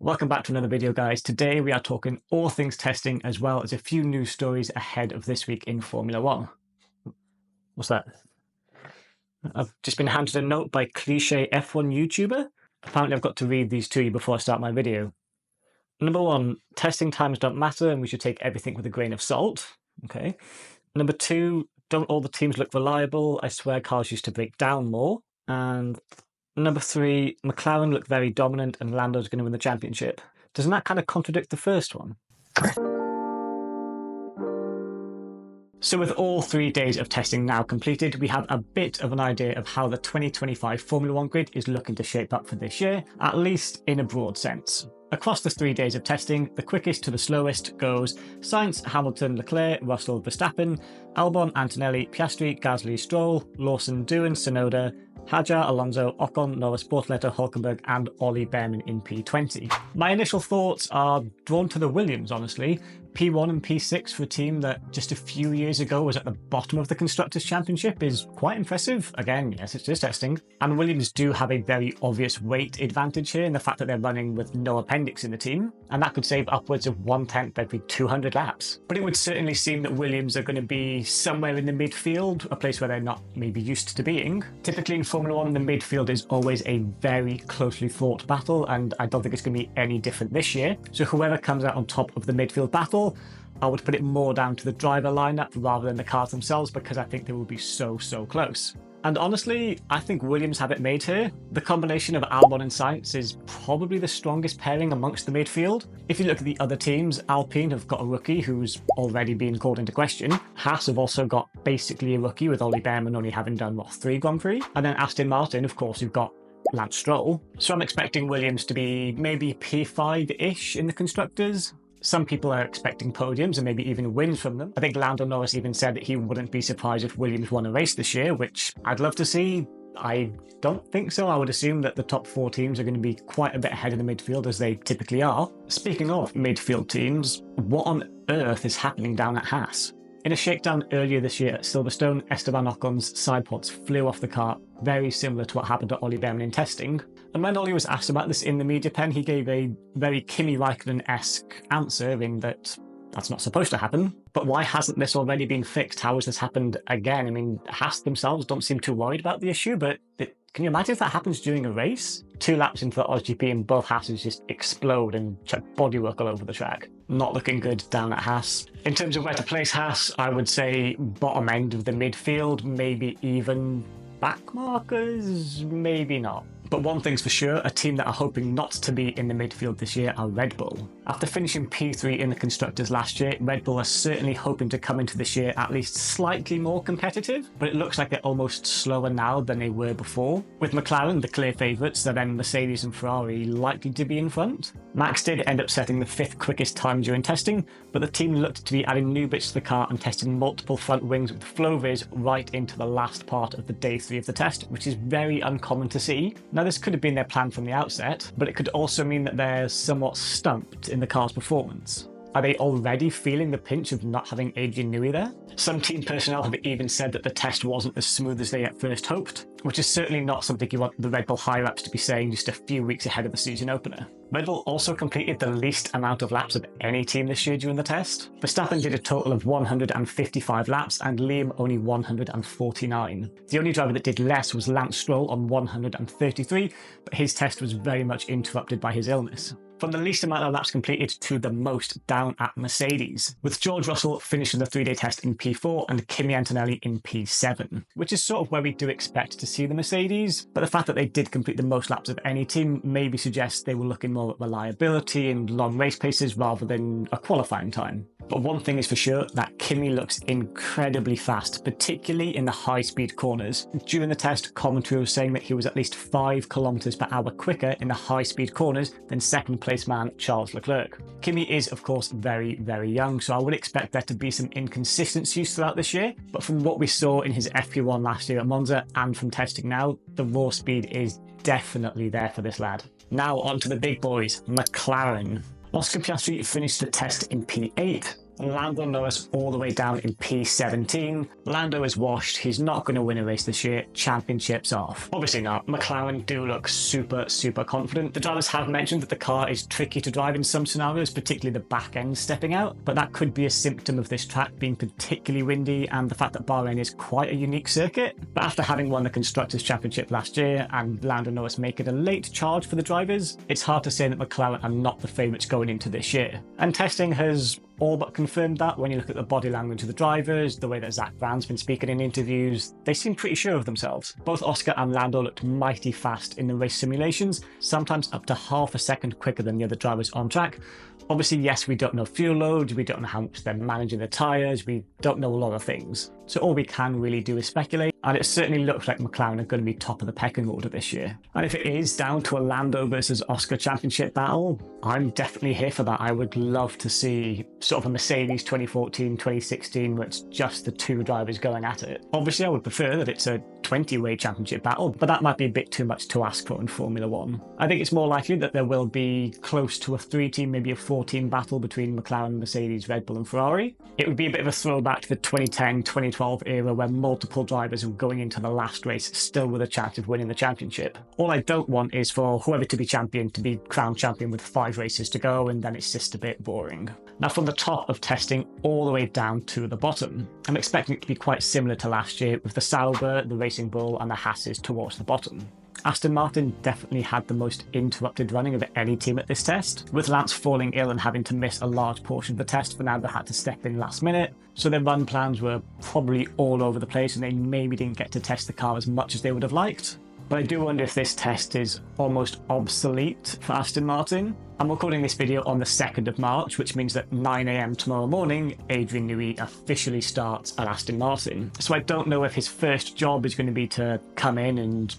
Welcome back to another video, guys. Today we are talking all things testing as well as a few news stories ahead of this week in Formula One. What's that? I've just been handed a note by cliche F1 YouTuber. Apparently I've got to read these to you before I start my video. Number one, testing times don't matter and we should take everything with a grain of salt. Okay. Number two, don't all the teams look reliable? I swear cars used to break down more. And number three, McLaren look very dominant and Lando's going to win the championship. Doesn't that kind of contradict the first one? So with all 3 days of testing now completed, we have a bit of an idea of how the 2025 Formula One grid is looking to shape up for this year, at least in a broad sense. Across the 3 days of testing, the quickest to the slowest goes Sainz, Hamilton, Leclerc, Russell, Verstappen, Albon, Antonelli, Piastri, Gasly, Stroll, Lawson, Doohan, Tsunoda, Hadjar, Alonso, Ocon, Norris, Bortoleto, Hulkenberg and Ollie Behrman in P20. My initial thoughts are drawn to the Williams, honestly. P1 and P6 for a team that just a few years ago was at the bottom of the Constructors' Championship is quite impressive. Again, yes, it's just testing. And Williams do have a very obvious weight advantage here in the fact that they're running with no appendix in the team, and that could save upwards of 1/10 every 200 laps. But it would certainly seem that Williams are going to be somewhere in the midfield, a place where they're not maybe used to being. Typically in Formula One, the midfield is always a very closely fought battle, and I don't think it's going to be any different this year. So whoever comes out on top of the midfield battle, I would put it more down to the driver lineup rather than the cars themselves, because I think they will be so close. And honestly, I think Williams have it made here. The combination of Albon and Sainz is probably the strongest pairing amongst the midfield. If you look at the other teams, Alpine have got a rookie who's already been called into question. Haas have also got basically a rookie with Ollie Behrman only having done, 3 Grand Prix? And then Aston Martin, of course, you've got Lance Stroll. So I'm expecting Williams to be maybe P5-ish in the Constructors. Some people are expecting podiums and maybe even wins from them. I think Lando Norris even said that he wouldn't be surprised if Williams won a race this year, which I'd love to see. I don't think so. I would assume that the top 4 teams are going to be quite a bit ahead of the midfield, as they typically are. Speaking of midfield teams, what on earth is happening down at Haas? In a shakedown earlier this year at Silverstone, Esteban Ocon's side pods flew off the car, very similar to what happened to Ollie Behrman in testing. And when Ollie was asked about this in the media pen, he gave a very Kimi Raikkonen-esque answer in that that's not supposed to happen. But why hasn't this already been fixed? How has this happened again? I mean, Haas themselves don't seem too worried about the issue, but can you imagine if that happens during a race? 2 laps into the OSGP and both Haas's just explode and chuck bodywork all over the track. Not looking good down at Haas. In terms of where to place Haas, I would say bottom end of the midfield, maybe even back markers, maybe not. But one thing's for sure, a team that are hoping not to be in the midfield this year are Red Bull. After finishing P3 in the Constructors last year, Red Bull are certainly hoping to come into this year at least slightly more competitive, but it looks like they're almost slower now than they were before. With McLaren, the clear favourites, then Mercedes and Ferrari likely to be in front. Max did end up setting the 5th quickest time during testing, but the team looked to be adding new bits to the car and testing multiple front wings with flow-vis right into the last part of the day 3 of the test, which is very uncommon to see. Now, this could have been their plan from the outset, but it could also mean that they're somewhat stumped in the car's performance. Are they already feeling the pinch of not having Adrian Newey there? Some team personnel have even said that the test wasn't as smooth as they at first hoped, which is certainly not something you want the Red Bull higher-ups to be saying just a few weeks ahead of the season opener. Red Bull also completed the least amount of laps of any team this year during the test. Verstappen did a total of 155 laps and Liam only 149. The only driver that did less was Lance Stroll on 133, but his test was very much interrupted by his illness. From the least amount of laps completed to the most down at Mercedes, with George Russell finishing the 3-day test in P4 and Kimi Antonelli in P7, which is sort of where we do expect to see the Mercedes, but the fact that they did complete the most laps of any team maybe suggests they were looking more at reliability and long race paces rather than a qualifying time. But one thing is for sure, that Kimi looks incredibly fast, particularly in the high-speed corners. During the test, commentary was saying that he was at least 5 km per hour quicker in the high-speed corners than second-place man Charles Leclerc. Kimi is, of course, very young, so I would expect there to be some inconsistencies throughout this year, but from what we saw in his FP1 last year at Monza and from testing now, the raw speed is definitely there for this lad. Now on to the big boys, McLaren. Oscar Piastri finished the test in P8. Lando Norris all the way down in P17. Lando is washed. He's not going to win a race this year. Championship's off. Obviously not. McLaren do look super confident. The drivers have mentioned that the car is tricky to drive in some scenarios, particularly the back end stepping out, but that could be a symptom of this track being particularly windy and the fact that Bahrain is quite a unique circuit. But after having won the Constructors' Championship last year and Lando Norris making a late charge for the drivers, it's hard to say that McLaren are not the favourites going into this year. And testing has all but confirmed that. When you look at the body language of the drivers, the way that Zach Brown's been speaking in interviews, they seem pretty sure of themselves. Both Oscar and Lando looked mighty fast in the race simulations, sometimes up to half a second quicker than the other drivers on track. Obviously, yes, we don't know fuel load, we don't know how much they're managing the tyres, we don't know a lot of things. So all we can really do is speculate, and it certainly looks like McLaren are going to be top of the pecking order this year. And if it is down to a Lando versus Oscar championship battle, I'm definitely here for that. I would love to see sort of a Mercedes 2014, 2016 where it's just the two drivers going at it. Obviously, I would prefer that it's a 20-way championship battle, but that might be a bit too much to ask for in Formula One. I think it's more likely that there will be close to a 3-team, maybe a 4-team battle between McLaren, Mercedes, Red Bull and Ferrari. It would be a bit of a throwback to the 2010, 2012 era where multiple drivers were going into the last race still with a chance of winning the championship. All I don't want is for whoever to be champion to be crowned champion with 5 races to go, and then it's just a bit boring. Now from the top of testing all the way down to the bottom, I'm expecting it to be quite similar to last year with the Sauber, the Racing Bull and the Hasses towards the bottom. Aston Martin definitely had the most interrupted running of any team at this test, with Lance falling ill and having to miss a large portion of the test. Fernando had to step in last minute, so their run plans were probably all over the place and they maybe didn't get to test the car as much as they would have liked. But I do wonder if this test is almost obsolete for Aston Martin. I'm recording this video on the 2nd of March, which means that 9 AM tomorrow morning, Adrian Newey officially starts at Aston Martin. So I don't know if his first job is going to be to come in and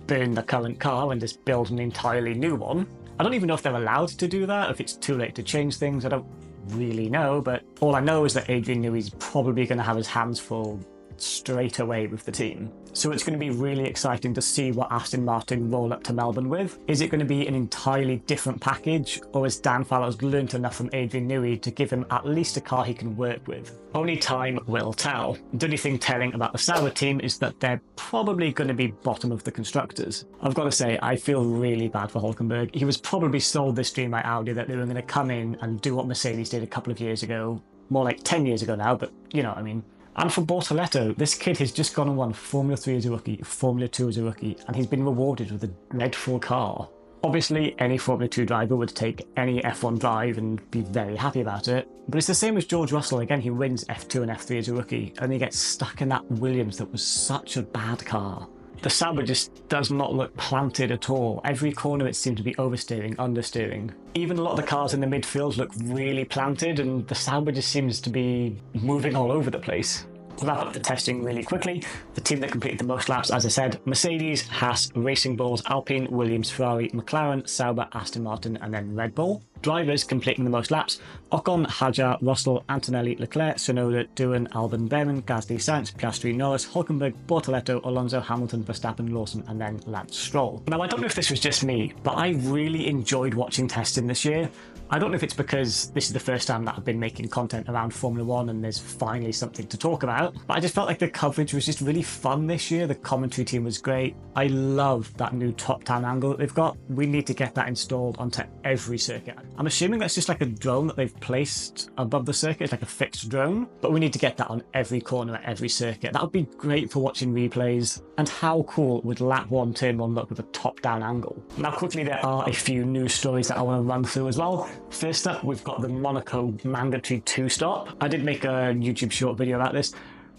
burn the current car and just build an entirely new one. I don't even know if they're allowed to do that, if it's too late to change things. I don't really know, but all I know is that Adrian Newey's probably going to have his hands full straight away with the team. So it's going to be really exciting to see what Aston Martin roll up to Melbourne with. Is it going to be an entirely different package, or has Dan Fallows learnt enough from Adrian Newey to give him at least a car he can work with? Only time will tell. The only thing telling about the Sauber team is that they're probably going to be bottom of the constructors. I've got to say, I feel really bad for Hülkenberg. He was probably sold this dream by Audi that they were going to come in and do what Mercedes did a couple of years ago. More like 10 years ago now, but you know what I mean. And for Bortoletto, this kid has just gone and won Formula 3 as a rookie, Formula 2 as a rookie, and he's been rewarded with a dreadful car. Obviously, any Formula 2 driver would take any F1 drive and be very happy about it, but it's the same as George Russell. Again, he wins F2 and F3 as a rookie, and he gets stuck in that Williams that was such a bad car. The Sauber just does not look planted at all. Every corner it seems to be oversteering, understeering. Even a lot of the cars in the midfield look really planted, and the Sauber just seems to be moving all over the place. To wrap up the testing really quickly, the team that completed the most laps, as I said, Mercedes, Haas, Racing Bulls, Alpine, Williams, Ferrari, McLaren, Sauber, Aston Martin and then Red Bull. Drivers completing the most laps: Ocon, Hadjar, Russell, Antonelli, Leclerc, Tsunoda, Doohan, Albon, Behrman, Gasly, Sainz, Piastri, Norris, Hülkenberg, Bortoletto, Alonso, Hamilton, Verstappen, Lawson and then Lance Stroll. Now I don't know if this was just me, but I really enjoyed watching testing this year. I don't know if it's because this is the first time that I've been making content around Formula One and there's finally something to talk about, but I just felt like the coverage was just really fun this year. The commentary team was great. I love that new top-down angle that they've got. We need to get that installed onto every circuit. I'm assuming that's just like a drone that they've placed above the circuit. It's like a fixed drone, but we need to get that on every corner at every circuit. That would be great for watching replays. And how cool would lap 1, turn 1 look with a top-down angle? Now quickly, there are a few news stories that I want to run through as well. First up, we've got the Monaco mandatory 2-stop. I did make a YouTube short video about this,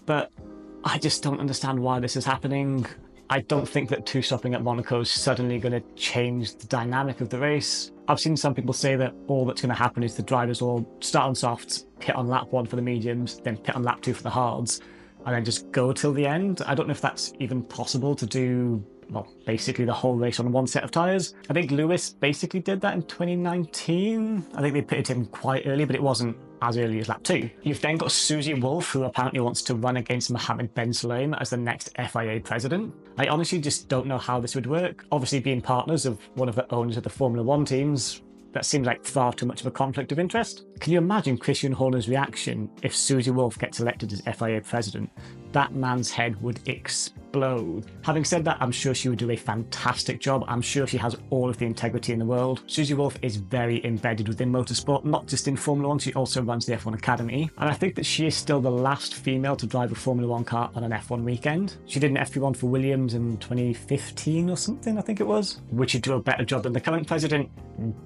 but I just don't understand why this is happening. I don't think that 2-stopping at Monaco is suddenly going to change the dynamic of the race. I've seen some people say that all that's going to happen is the drivers will start on softs, pit on lap 1 for the mediums, then pit on lap 2 for the hards, and then just go till the end. I don't know if that's even possible to do, well, basically the whole race on one set of tyres. I think Lewis basically did that in 2019. I think they pitted him quite early, but it wasn't as early as lap 2. You've then got Susie Wolff, who apparently wants to run against Mohammed Ben Sulayem as the next FIA president. I honestly just don't know how this would work. Obviously, being partners of one of the owners of the Formula One teams, that seems like far too much of a conflict of interest. Can you imagine Christian Horner's reaction if Susie Wolff gets elected as FIA president? That man's head would explode. Having said that, I'm sure she would do a fantastic job. I'm sure she has all of the integrity in the world. Susie Wolff is very embedded within motorsport, not just in Formula 1, she also runs the F1 Academy. And I think that she is still the last female to drive a Formula 1 car on an F1 weekend. She did an FP1 for Williams in 2015 or something, I think it was. Would she do a better job than the current president?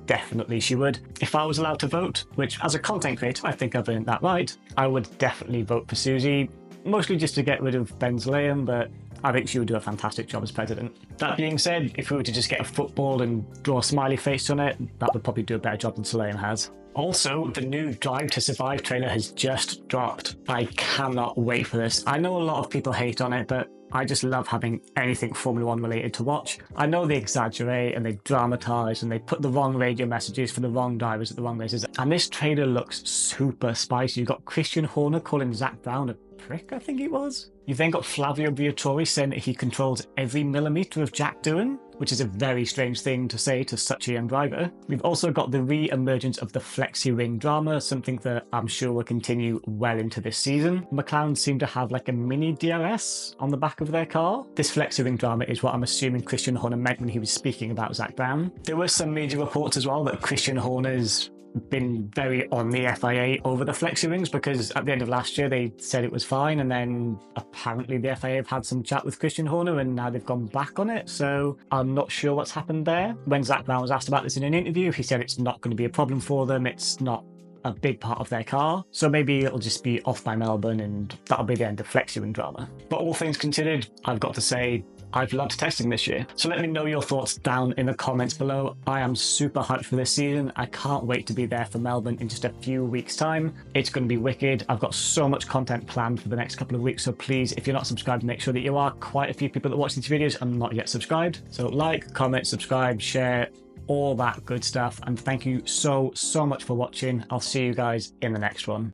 Definitely she would. If I was allowed to vote, which as a content creator I think I've earned that right, I would definitely vote for Susie. Mostly just to get rid of Ben Zlayem, but I think she would do a fantastic job as president. That being said, if we were to just get a football and draw a smiley face on it, that would probably do a better job than Zlayem has. Also, the new Drive to Survive trailer has just dropped. I cannot wait for this. I know a lot of people hate on it, but I just love having anything Formula 1 related to watch. I know they exaggerate and they dramatise and they put the wrong radio messages for the wrong drivers at the wrong races. And this trailer looks super spicy. You've got Christian Horner calling Zach Brown a prick, I think it was. You've then got Flavio Briatore saying that he controls every millimetre of Jack doing, which is a very strange thing to say to such a young driver. We've also got the re-emergence of the flexi ring drama, something that I'm sure will continue well into this season. McLaren seem to have like a mini DRS on the back of their car. This flexi ring drama is what I'm assuming Christian Horner meant when he was speaking about Zach Brown. There were some media reports as well that Christian Horner's been very on the FIA over the flexi rings, because at the end of last year they said it was fine, and then apparently the FIA have had some chat with Christian Horner and now they've gone back on it, so I'm not sure what's happened there. When Zach Brown was asked about this in an interview, he said it's not going to be a problem for them, it's not a big part of their car, so maybe it'll just be off by Melbourne and that'll be the end of flexi ring drama. But all things considered, I've got to say I've loved testing this year. So let me know your thoughts down in the comments below. I am super hyped for this season. I can't wait to be there for Melbourne in just a few weeks' time. It's going to be wicked. I've got so much content planned for the next couple of weeks, so please, if you're not subscribed, make sure that you are. Quite a few people that watch these videos are not yet subscribed. So like, comment, subscribe, share, all that good stuff. And thank you so much for watching. I'll see you guys in the next one.